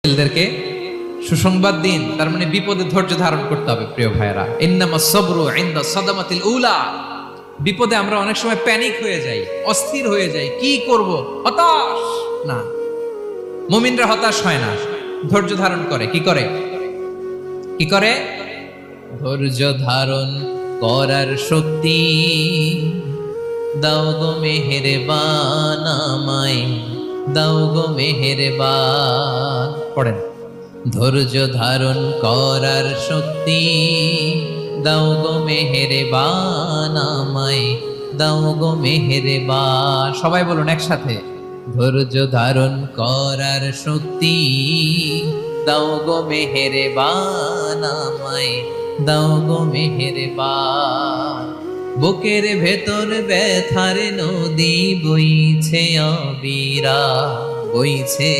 ছেলেদেরকে সুসংবাদ দিন, তার মানে বিপদে ধৈর্য ধারণ করতে হবে। প্রিয় ভাইয়েরা, ইন্নামাস সাবরু ইনদা সাদামাতিল উলা। বিপদে আমরা অনেক সময় প্যানিক হয়ে যাই, অস্থির হয়ে যাই, কি করব, হতাশ। না, মুমিনরা হতাশ হয় না, ধৈর্য ধারণ করে। কি করে? কি করে? ধৈর্য ধারণ করার শক্তি দাও গো মেহেরবান আমায়, দাও গো মেহেরবান। পড়েন, ধৈর্য ধারণ করার শক্তি দাও গো মেহেরবান আমায়, দাও গো মেহেরবান। সবাই বলুন একসাথে, ধৈর্য ধারণ করার শক্তি দাও গো মেহেরবান আমায়, দাও গো মেহেরবান। বুকের ভেতর ব্যথার নদী বইছে অবিরা, বইছে